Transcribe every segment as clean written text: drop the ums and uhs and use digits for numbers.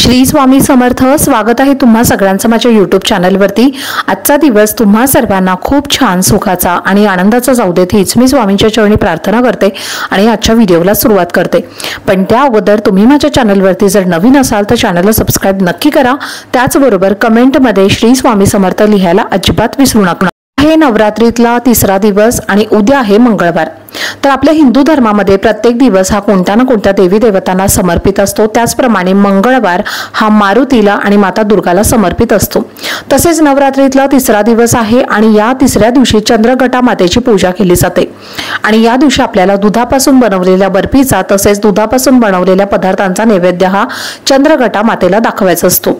श्री स्वामी समर्थ। स्वागत आहे तुम्हा सगळ्यांचं माझ्या YouTube चॅनलवरती। आजचा दिवस तुम्हा सर्वांना खूप छान सुखाचा आणि आनंदाचा जाऊ देत हीच मी स्वामींच्या चरणी प्रार्थना करते आणि आजच्या व्हिडिओला सुरुवात करते। पण त्या अगोदर तुम्ही माझ्या चॅनलवरती जर नवीन असाल तर चॅनलला सबस्क्राइब नक्की करा। त्याचबरोबर कमेंटमध्ये श्री स्वामी समर्थ लिहायला अजिबात विसरू नका। हे नवरात्रीतला तिसरा दिवस आणि उद्या आहे मंगळवार। तर आपल्या हिंदू धर्मामध्ये प्रत्येक दिवस हा कोणत्या ना कोणत्या देवी देवतांना समर्पित असतो। त्याचप्रमाणे मंगळवार हा मारुतीला आणि माता दुर्गाला समर्पित असतो। तसेच नवरात्रीतला तिसरा दिवस आहे आणि या तिसऱ्या दिवशी चंद्रघटा मातेची पूजा केली जाते आणि या दिवशी आपल्याला दुधापासून बनवलेल्या बर्फीचा तसेच दुधापासून बनवलेल्या पदार्थांचा नैवेद्य हा चंद्रघटा मातेला दाखवायचा असतो।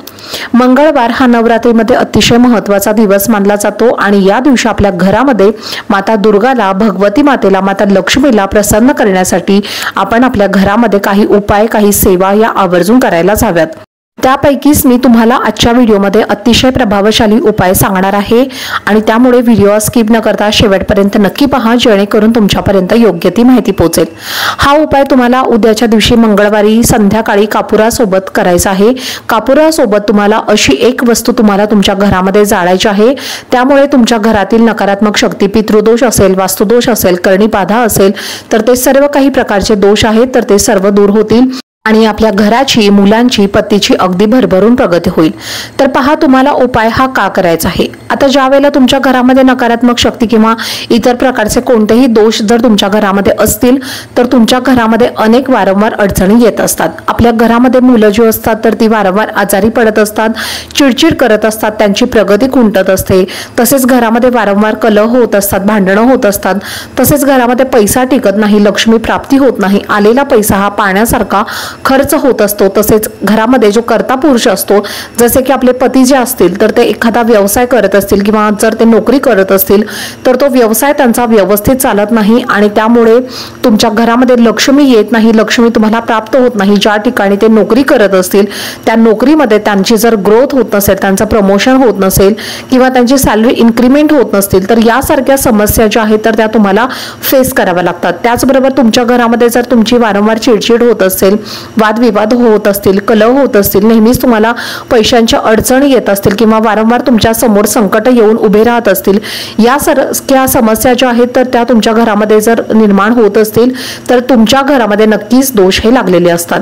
मंगळवार हा नवरात्रीमध्ये अतिशय महत्त्वाचा दिवस मानला जातो आणि या दिवशी आपल्या घरामध्ये माता दुर्गाला, भगवती मातेला, माता लक्ष्मीला प्रसन्न करण्यासाठी आपण आपल्या घरामध्ये काही उपाय, काही सेवा या आवर्जून करायलाच हव्यात। त्यापैकीच मी तुम्हाला आजच्या व्हिडिओमध्ये अतिशय प्रभावशाली उपाय सांगणार आहे आणि त्यामुळे व्हिडिओ स्किप न करता शेवटपर्यंत नक्की पहा, जेणेकरून तुमच्यापर्यंत योग्य ती माहिती पोहोचेल। हा उपाय तुम्हाला उद्याच्या दिवशी मंगळवारी संध्याकाळी कापुरासोबत करायचा आहे। कापुरासोबत तुम्हाला अशी एक वस्तू तुम्हाला तुमच्या घरामध्ये जाळायची आहे। त्यामुळे तुमच्या घरातील नकारात्मक शक्ती, पितृदोष असेल, वास्तुदोष असेल, कर्णीबाधा असेल तर ते सर्व काही प्रकारचे दोष आहेत तर ते सर्व दूर होतील आणि आपल्या घराची, मुलांची, पतीची अगदी भरभरून प्रगती होईल। तर पहा तुम्हाला उपाय हा का करायचा आहे। आता ज्या वेळेला तुमच्या घरामध्ये नकारात्मक शक्ती किंवा इतर प्रकारचे कोणतेही दोष जर तुमच्या घरामध्ये असतील तर तुमच्या घरामध्ये अनेक वारंवार अडचणी येत असतात। आपल्या घरामध्ये मुलं जी असतात तर ती वारंवार आजारी पडत असतात, चिडचिड करत असतात, त्यांची प्रगती खुंटत असते। तसेच घरामध्ये वारंवार कलह होत असतात, भांडणं होत असतात। तसेच घरामध्ये पैसा टिकत नाही, लक्ष्मी प्राप्ती होत नाही, आलेला पैसा हा पाण्यासारखा खर्च होत असतो। तसेच घरामध्ये जो कर्ता पुरुष असतो, जसे की आपले पती जे असतील तर ते एखादा व्यवसाय करत असतील किंवा जर ते नोकरी करत असतील तर तो व्यवसाय त्यांचा व्यवस्थित चालत नाही आणि त्यामुळे तुमच्या घरामध्ये लक्ष्मी येत नाही, लक्ष्मी तुम्हाला प्राप्त होत नाही। ज्या ठिकाणी ते नोकरी करत असतील त्या नोकरीमध्ये त्यांची जर ग्रोथ होत नसेल, त्यांचं प्रमोशन होत नसेल किंवा त्यांची सॅलरी इन्क्रीमेंट होत नसतील तर यासारख्या समस्या ज्या आहेत तर त्या तुम्हाला फेस कराव्या लागतात। त्याचबरोबर तुमच्या घरामध्ये जर तुमची वारंवार चिडचिड होत असेल, वादविवाद होत असतील, कलह होत असतील, नेहमीच तुम्हाला पैशांच्या अडचणी येत असतील किंवा वारंवार तुमच्या समोर संकट येऊन उभे राहत असतील, या सारख्या समस्या ज्या आहेत तर त्या तुमच्या घरामध्ये जर निर्माण होत असतील तर तुमच्या घरामध्ये नक्कीच दोष हे लागलेले असतात।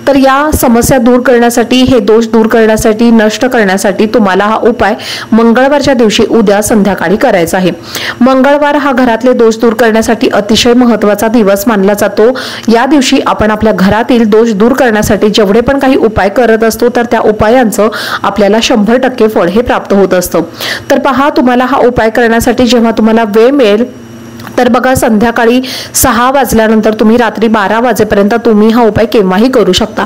तर या समस्या दूर करण्यासाठी, हे दोष दूर करण्यासाठी, नष्ट करण्यासाठी तुम्हाला हा उपाय मंगळवारच्या दिवशी उद्या संध्याकाळी करायचा आहे। मंगळवार हा घरातले दोष दूर करण्यासाठी अतिशय महत्त्वाचा दिवस मानला जातो। या दिवशी आपण आपल्या घरातील दोष दूर करण्यासाठी जेवढे पण काही उपाय करत असतो तर त्या उपायांचं आपल्याला 100% फळ हे प्राप्त होत असतं। तर पहा तुम्हाला हा उपाय करण्यासाठी जेव्हा तुम्हाला वेळ मिळेल तर बघा, संध्याकाळी 6 वाजल्यानंतर तुम्ही रात्री 12 वाजेपर्यंत तुम्ही हा उपाय केव्हाही करू शकता।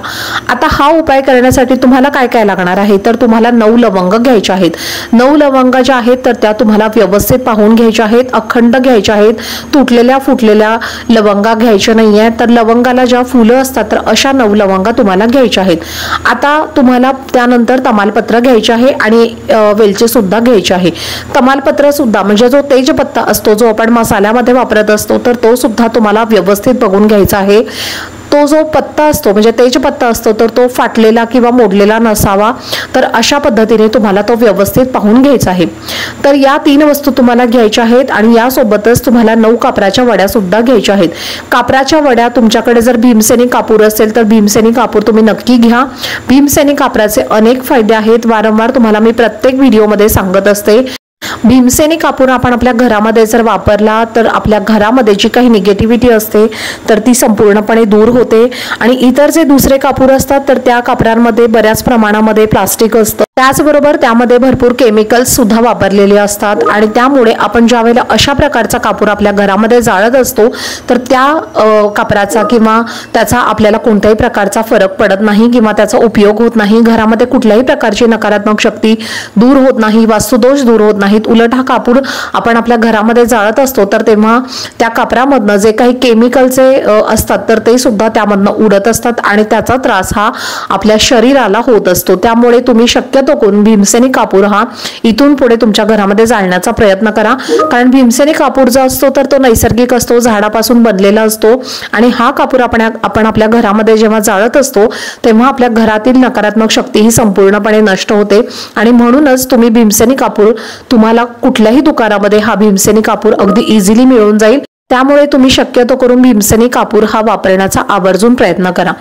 आता हा उपाय करण्यासाठी तुम्हाला काय काय लागणार आहे तर तुम्हाला 9 लवंग घ्यायचे आहेत। 9 लवंग ज्या आहेत तर त्या तुम्हाला व्यवस्थित पाहून घ्यायच्या आहेत, अखंड घ्यायच्या आहेत, तुटलेल्या फुटलेल्या लवंगा घ्यायच्या नाहीये। तर लवंगाला ज्या फुलं असतात तर अशा 9 लवंगा तुम्हाला घ्यायच्या आहेत। आता तुम्हाला त्यानंतर तमालपत्र घ्यायचे आहे आणि वेलची सुद्धा घ्यायची आहे। तमालपत्र सुद्धा म्हणजे जो तेजपत्ता असतो, जो आपण मसाल्यामध्ये वापरत असतो तर तो सुद्धा तुम्हाला व्यवस्थित बघून घ्यायचा आहे। तो जो पत्ता असतो म्हणजे तेजपत्ता असतो तर तो फाटलेला किंवा मोडलेला नसावा। तर अशा पद्धतीने तुम्हाला तो व्यवस्थित पाहून घ्यायचा आहे। तर या 3 वस्तू तुम्हाला घ्यायच्या आहेत आणि यासोबतच तुम्हाला 9 कापराच्या वड्या सुद्धा घ्यायच्या आहेत। कापराच्या वड्या तुमच्याकडे जर भीमसेनी कापूर असेल तर भीमसेनी कापूर तुम्ही नक्की घ्या। भीमसेनी कापराचे अनेक फायदे आहेत, वारंवार तुम्हाला मी प्रत्येक व्हिडिओमध्ये सांगत असते। भीमसेनी कापूर आपण आपल्या घरामध्ये जर वापरला तर आपल्या घरामध्ये जी काही निगेटिव्हिटी असते तर ती संपूर्णपणे दूर होते आणि इतर जे दुसरे कापूर असतात तर त्या कापरांमध्ये बऱ्याच प्रमाणामध्ये प्लास्टिक असतं, त्याचबरोबर त्यामध्ये भरपूर केमिकल्स सुद्धा वापरलेले असतात आणि त्यामुळे आपण ज्यावेळेला अशा प्रकारचा कापूर आपल्या घरामध्ये जाळत असतो तर त्या कापराचा किंवा त्याचा आपल्याला कोणत्याही प्रकारचा फरक पडत नाही किंवा त्याचा उपयोग होत नाही। घरामध्ये कुठल्याही प्रकारची नकारात्मक शक्ती दूर होत नाही, वास्तुदोष दूर होत नाहीत। उलट हा कापूर आपण आपल्या घरामध्ये जाळत असतो तर तेव्हा त्या कापरामधनं जे काही केमिकलचे असतात तर ते सुद्धा त्यामधनं उडत असतात आणि त्याचा त्रास हा आपल्या शरीराला होत असतो। त्यामुळे तुम्ही शक्य शक्यतो करून भीमसेनी कापूर हा इथून पुढे तुमच्या घरामध्ये जाळण्याचा प्रयत्न करा, कारण भीमसेनी कापूर जो असतो तर तो नैसर्गिक असतो, झाडापासून बनलेला असतो आणि हा कापूर आपण आपल्या घरामध्ये जेव्हा जाळत असतो तेव्हा आपल्या घरातील नकारात्मक शक्ती ही संपूर्णपणे नष्ट होते आणि म्हणूनच तुम्ही भीमसेनी कापूर तुम्हाला कुठल्याही दुकानामध्ये हा भीमसेनी कापूर अगदी इझिली मिळून जाईल। त्यामुळे तुम्ही शक्यतो करून भीमसेनी कापूर हा वापरण्याचा आवर्जून प्रयत्न करा।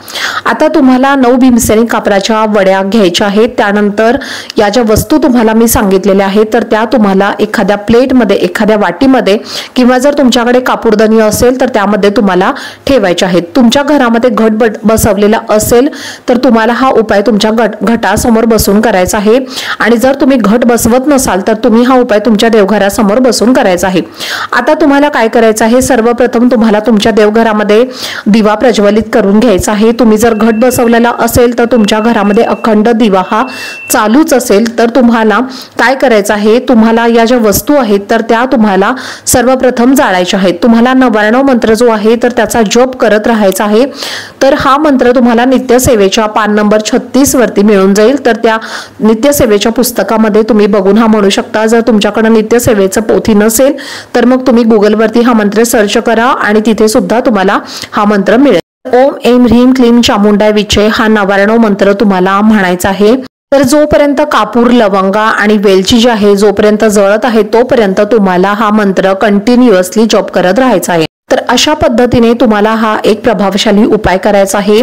आता तुम्हाला 9 भीमसेनी कापराच्या वड्या घ्यायच्या आहेत। त्यानंतर या ज्या वस्तू तुम्हाला मी सांगितलेल्या आहेत तर त्या तुम्हाला एखाद्या प्लेटमध्ये, एखाद्या वाटीमध्ये किंवा जर तुमच्याकडे कापूरदानी असेल तर त्यामध्ये तुम्हाला ठेवायच्या आहेत। तुमच्या घरामध्ये घट बसवलेला असेल तर तुम्हाला हा उपाय तुमच्या घटासमोर बसून करायचा आहे आणि जर तुम्ही घट बसवत नसाल तर तुम्ही हा उपाय तुमच्या देवघरासमोर बसून करायचा आहे। आता तुम्हाला काय करायचं आहे, सर्वप्रथम तुम्हाला तुमच्या देवघरामध्ये दिवा प्रज्वलित करून घ्यायचा आहे। तुम्ही जर घट बसवलेला असेल तर तुमच्या घरामध्ये अखंड दिवा हा चालूच असेल तर तुम्हाला काय करायचं आहे, तुम्हाला या ज्या वस्तू आहेत तर त्या तुम्हाला सर्वप्रथम जाळायच्या आहेत। तुम्हाला 99 मंत्र जो आहे तर त्याचा जप करत राहायचा आहे। तर हा मंत्र तुम्हाला नित्यसेवेच्या पान नंबर 36 वरती मिळून जाईल। तर त्या नित्यसेवेच्या पुस्तकामध्ये तुम्ही बघून हा म्हणू शकता। जर तुमच्याकडे नित्यसेवेचं पोथी नसेल तर मग तुम्ही गुगल वरती हा मंत्र सर्च करा आणि तिथे सुद्धा तुम्हाला हा मंत्र मिळेल। ओम ऐं ह्रीं क्लीं चामुंडाय विचे हा 99 मंत्र तुम्हाला म्हणायचा आहे। तर जोपर्यंत कापूर, लवंगा आणि वेलची जी आहे जोपर्यंत जळत आहे तोपर्यंत तुम्हाला हा मंत्र कंटिन्युअसली जप करत राहायचा आहे। तर अशा पद्धतीने तुम्हाला हा एक प्रभावशाली उपाय करायचा आहे।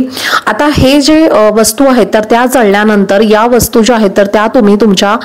आता हे जे वस्तू आहेत तर त्या जळल्यानंतर या वस्तू ज्या आहेत तर त्या तुम्ही तुमच्या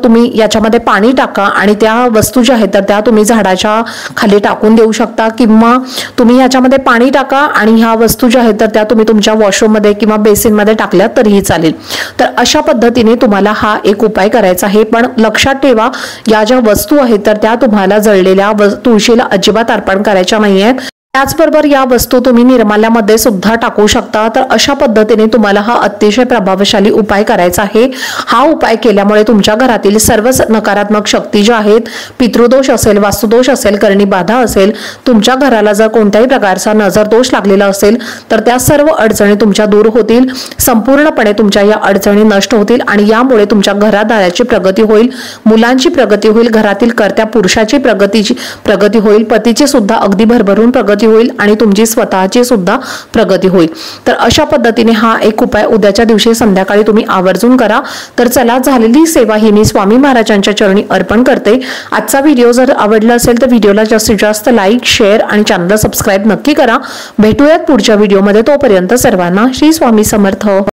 तुम्ही याच्यामध्ये पाणी टाका आणि त्या वस्तू ज्या आहेत तर त्या तुम्ही झाडाच्या खाली टाकून देऊ शकता किंवा तुम्ही याच्यामध्ये पाणी टाका आणि ह्या वस्तू ज्या आहेत तर त्या तुम्ही तुमच्या वॉशरूम मध्ये किंवा बेसिन मध्ये टाकल्या तरीही चालेल। तर अशा पद्धतीने तुम्हाला हा एक उपाय करायचा आहे। पण लक्षात ठेवा, या ज्या वस्तू आहेत तर त्या तुम्हाला जळलेल्या तुळशीला अजिबात अर्पण करायच्या नाहीये। त्याचबरोबर या वस्तू तुम्ही निर्माल्यामध्ये सुद्धा टाकू शकता। तर अशा पद्धतीने तुम्हाला हा अतिशय प्रभावशाली उपाय करायचा आहे। हा उपाय केल्यामुळे तुमच्या घरातील सर्व नकारात्मक शक्ती ज्या आहेत, पितृदोष असेल, वास्तुदोष असेल, करणी बाधा असेल, तुमच्या घराला जर कोणत्याही प्रकारचा नजर दोष लागलेला असेल तर त्या सर्व अडचणी तुमच्या दूर होतील, संपूर्णपणे तुमच्या या अडचणी नष्ट होतील आणि यामुळे तुमच्या घरादाराची प्रगती होईल, मुलांची प्रगती होईल, घरातील कर्त्या पुरुषाची प्रगती होईल, पतीची सुद्धा अगदी भरभरून प्रगती होईल आणि तुमची स्वतःची सुद्धा प्रगती होईल। तर अशा पद्धतीने हा एक उपाय उद्याच्या दिवशी संध्याकाळी तुम्ही आवर्जून करा। तर चला, झालेली सेवा ही मी स्वामी महाराजांच्या चरणी अर्पण करते। आजचा व्हिडिओ जर आवडला असेल तर व्हिडिओला जास्तीत जास्त लाईक, शेअर आणि चॅनलला सबस्क्राईब नक्की करा। भेटूयात पुढच्या व्हिडिओमध्ये, तोपर्यंत सर्वांना श्री स्वामी समर्थ।